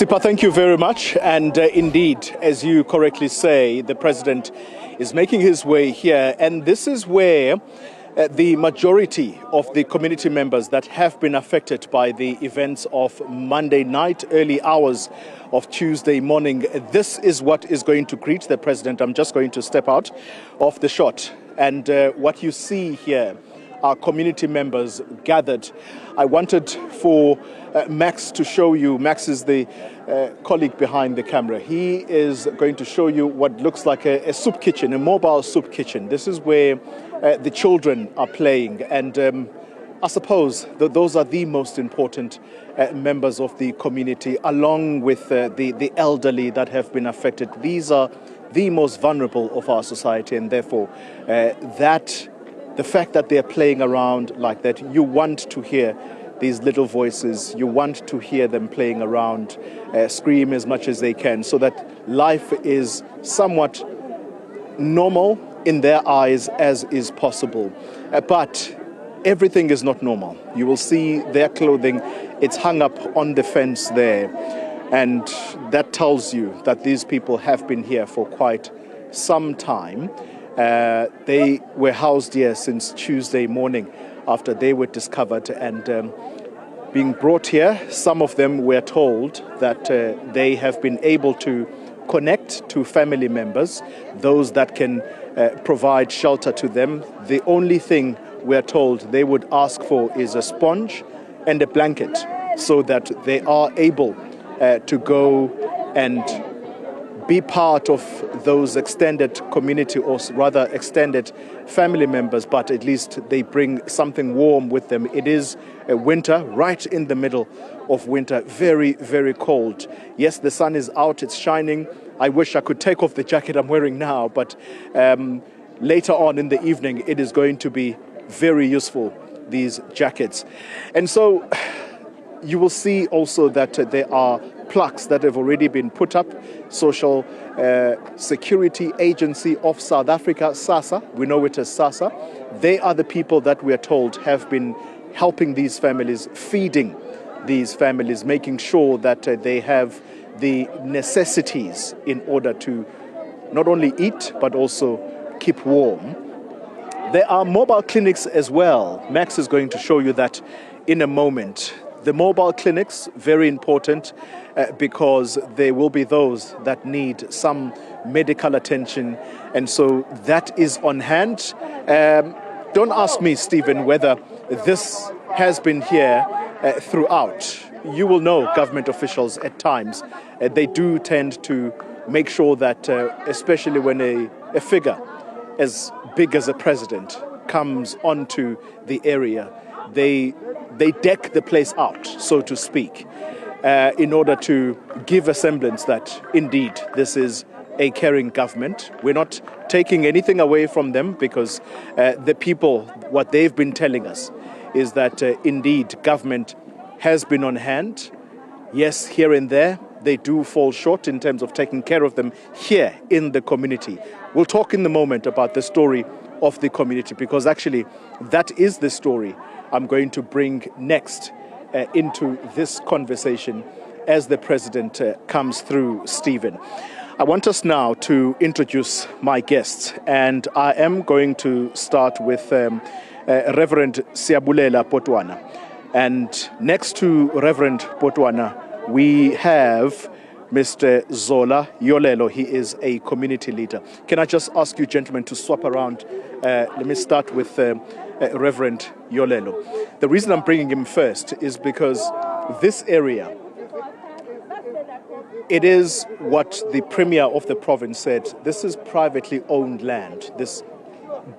Sipa, thank you very much. And indeed, as you correctly say, the president is making his way here. And this is where the majority of the community members that have been affected by the events of Monday night, early hours of Tuesday morning, this is what is going to greet the president. I'm just going to step out of the shot. And what you see here are community members gathered. I wanted for Max to show you. Max is the colleague behind the camera. He is going to show you what looks like a soup kitchen, a mobile soup kitchen. This is where the children are playing. And I suppose that those are the most important members of the community, along with the elderly that have been affected. These are the most vulnerable of our society, and therefore the fact that they're playing around like that, you want to hear these little voices, you want to hear them playing around, scream as much as they can, so that life is somewhat normal in their eyes as is possible. But everything is not normal. You will see their clothing, it's hung up on the fence there. And that tells you that these people have been here for quite some time. They were housed here since Tuesday morning after they were discovered and being brought here. Some of them were told that they have been able to connect to family members, those that can provide shelter to them. The only thing we're told they would ask for is a sponge and a blanket so that they are able to go and be part of those extended community, or rather extended family members, but at least they bring something warm with them. It is a winter, right in the middle of winter, very, very cold. Yes, the sun is out, it's shining. I wish I could take off the jacket I'm wearing now, but later on in the evening, it is going to be very useful, these jackets. And so you will see also that there are plaques that have already been put up. Social Security Agency of South Africa, SASSA, we know it as SASSA. They are the people that we are told have been helping these families, feeding these families, making sure that they have the necessities in order to not only eat, but also keep warm. There are mobile clinics as well. Max is going to show you that in a moment. The mobile clinics, very important because there will be those that need some medical attention. And so that is on hand. Don't ask me, Stephen, whether this has been here throughout. You will know government officials at times, they do tend to make sure that, especially when a figure as big as a president comes onto the area, they deck the place out, so to speak, in order to give a semblance that indeed this is a caring government. We're not taking anything away from them because the people, what they've been telling us is that indeed government has been on hand. Yes, here and there, they do fall short in terms of taking care of them here in the community. We'll talk in the moment about the story of the community, because actually that is the story I'm going to bring next into this conversation as the president comes through, Stephen. I want us now to introduce my guests, and I am going to start with Reverend Siabulela Potwana. And next to Reverend Potwana, we have Mr. Zola Yolelo. He is a community leader. Can I just ask you gentlemen to swap around? Let me start with Reverend Yolelo. The reason I'm bringing him first is because this area, it is what the Premier of the province said. This is privately owned land, this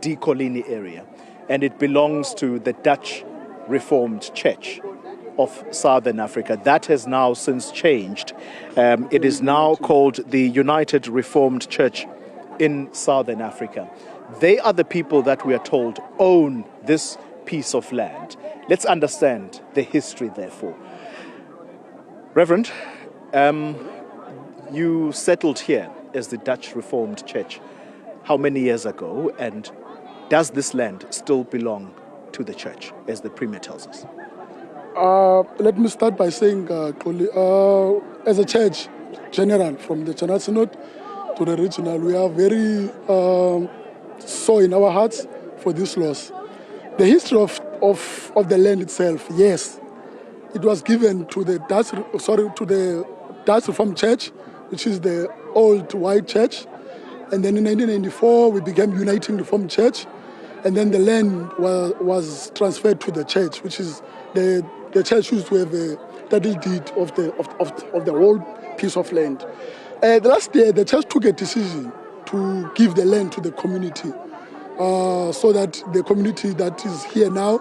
Decoligny area, and it belongs to the Dutch Reformed Church of Southern Africa. That has now since changed. It is now called the United Reformed Church in Southern Africa. They are the people that we are told own this piece of land. Let's understand the history, therefore. Reverend, you settled here as the Dutch Reformed Church how many years ago, and does this land still belong to the church, as the Premier tells us? Let me start by saying, as a church general, from the General Synod to the regional, we are very sore in our hearts for this loss. The history of the land itself, yes, it was given to the Dutch Reformed Church, which is the old white church. And then in 1994, we became Uniting Reformed Church. And then the land was transferred to the church, which is the church used to have a title deed of the whole piece of land. The last year, the church took a decision to give the land to the community, so that the community that is here now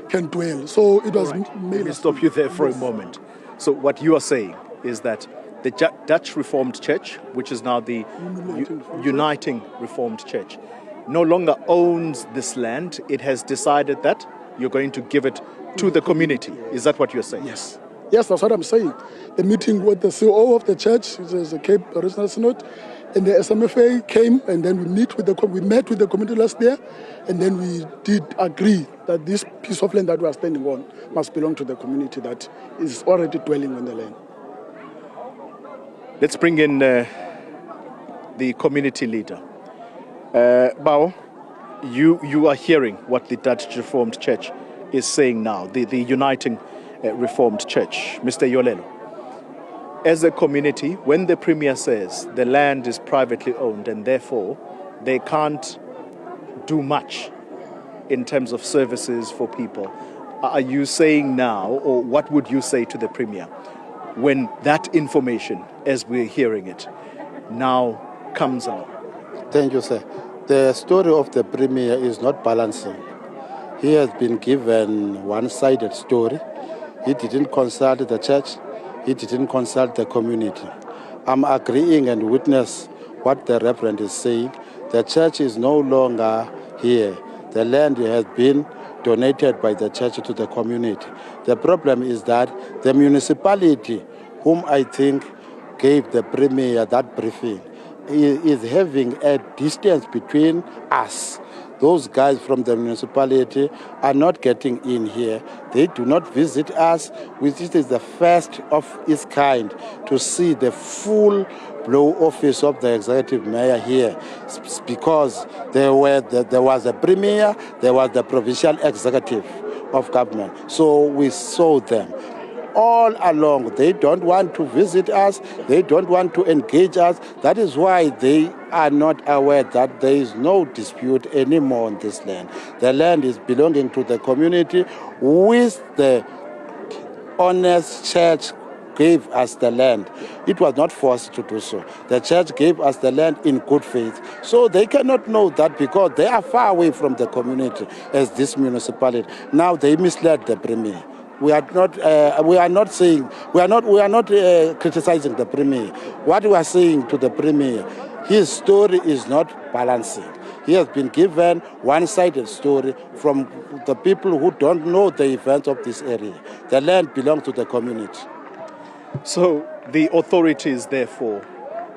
can dwell. So it was made. Let me stop you there for a moment. So what you are saying is that the Dutch Reformed Church, which is now the Uniting Reformed Church, no longer owns this land. It has decided that you're going to give it to the community. Is that what you're saying? Yes. Yes, that's what I'm saying. The meeting with the CEO of the church, which is the Cape Regional Synod, and the SMFA came, and then we met with the community last year, and then we did agree that this piece of land that we are standing on must belong to the community that is already dwelling on the land. Let's bring in the community leader. Bao, you are hearing what the Dutch Reformed Church is saying now, the Uniting Reformed Church. Mr. Yolelo, as a community, when the Premier says the land is privately owned and therefore they can't do much in terms of services for people, are you saying now, or what would you say to the Premier when that information, as we're hearing it, now comes out? Thank you, sir. The story of the Premier is not balancing. He has been given one-sided story. He didn't consult the church. He didn't consult the community. I'm agreeing and witness what the Reverend is saying. The church is no longer here. The land has been donated by the church to the community. The problem is that the municipality, whom I think gave the Premier that briefing, is having a distance between us. Those guys from the municipality are not getting in here. They do not visit us, which is the first of its kind to see the full blow office of the executive mayor here, because there was a premier, there was the provincial executive of government. So we saw them. All along, they don't want to visit us, they don't want to engage us. That is why they are not aware that there is no dispute anymore on this land. The land is belonging to the community, with the honest church gave us the land. It was not forced to do so. The church gave us the land in good faith. So they cannot know that because they are far away from the community as this municipality. Now they misled the Premier. We are not criticizing the Premier. What we are saying to the Premier, his story is not balancing. He has been given one-sided story from the people who don't know the events of this area. The land belongs to the community. So the authorities, therefore,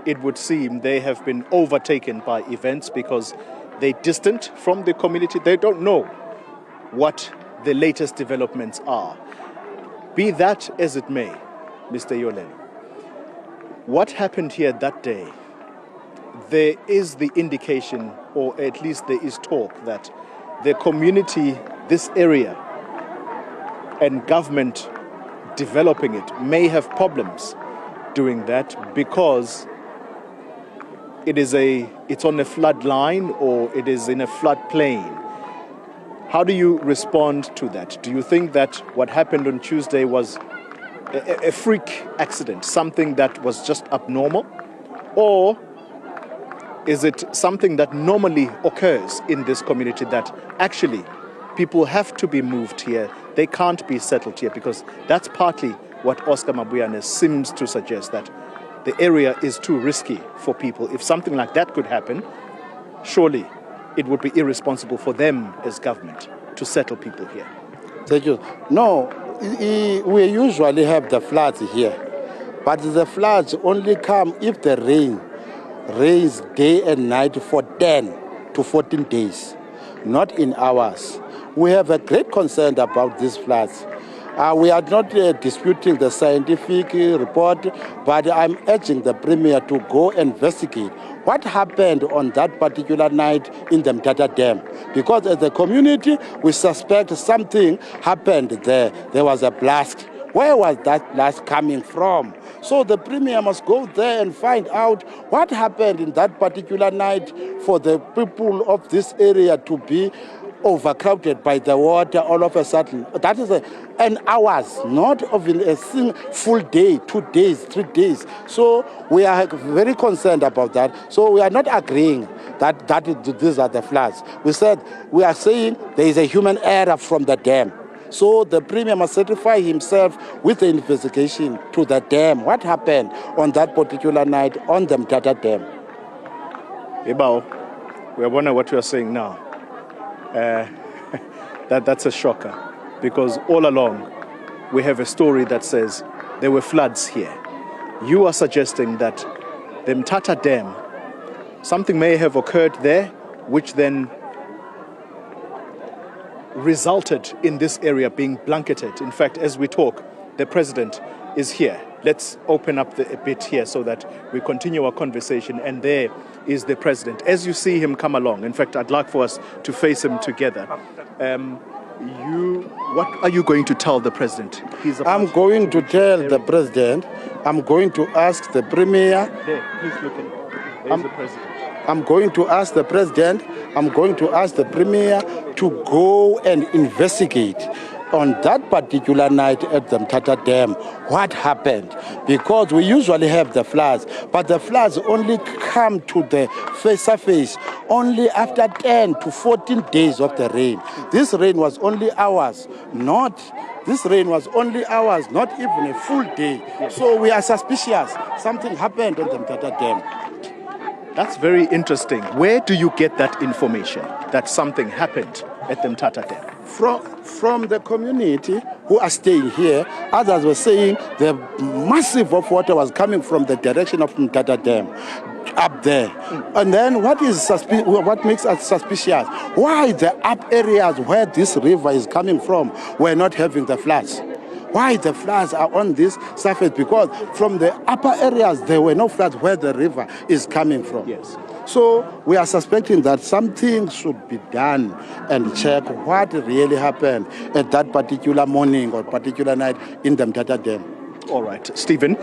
it would seem they have been overtaken by events because they're distant from the community. They don't know what the latest developments are. Be that as it may, Mr. Yolelo, what happened here that day, there is the indication, or at least there is talk, that the community, this area, and government developing it may have problems doing that because it's on a flood line or it is in a floodplain. How do you respond to that? Do you think that what happened on Tuesday was a freak accident, something that was just abnormal? Or is it something that normally occurs in this community that actually people have to be moved here, they can't be settled here? Because that's partly what Oscar Mabuyane seems to suggest, that the area is too risky for people. If something like that could happen, surely it would be irresponsible for them as government to settle people here. Thank you. No, we usually have the floods here, but the floods only come if the rain rains day and night for 10 to 14 days, not in hours. We have a great concern about these floods. We are not disputing the scientific report, but I'm urging the Premier to go investigate what happened on that particular night in the Mthatha Dam. Because as a community, we suspect something happened there. There was a blast. Where was that blast coming from? So the Premier must go there and find out what happened in that particular night for the people of this area to be overcrowded by the water all of a sudden. That is an hours, not even a full day, 2 days, 3 days. So we are very concerned about that. So we are not agreeing that these are the floods. We are saying there is a human error from the dam. So the Premier must certify himself with the investigation to the dam. What happened on that particular night on the Mthatha Dam? Ibao, we are wondering what you are saying now. That's a shocker, because all along we have a story that says there were floods here. You are suggesting that the Mthatha Dam, something may have occurred there, which then resulted in this area being blanketed. In fact, as we talk, the President is here. Let's open up a bit here so that we continue our conversation. And there is the President. As you see him come along, in fact, I'd like for us to face him together. What are you going to tell the President? I'm going to tell the President, I'm going to ask the Premier. There, he's looking. There's the President. I'm going to ask the President, I'm going to ask the Premier to go and investigate on that particular night at the Mthatha Dam what happened, because we usually have the floods, but the floods only come to the surface only after 10 to 14 days of the rain. This rain was only hours, not even a full day. So we are suspicious something happened on the Mthatha Dam. That's very interesting. Where do you get that information that something happened at the Mthatha Dam? From the community who are staying here. Others were saying the massive of water was coming from the direction of Mthatha Dam up there. And then what makes us suspicious? Why the up areas where this river is coming from were not having the floods? Why the floods are on this surface? Because from the upper areas, there were no floods where the river is coming from. Yes. So we are suspecting that something should be done and check what really happened at that particular morning or particular night in the Mthatha Dam. All right, Stephen,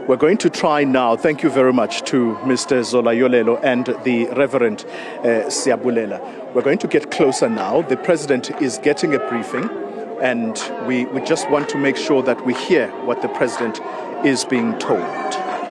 we're going to try now. Thank you very much to Mr. Zola Yolelo and the Reverend Siabulela. We're going to get closer now. The President is getting a briefing, and we just want to make sure that we hear what the President is being told.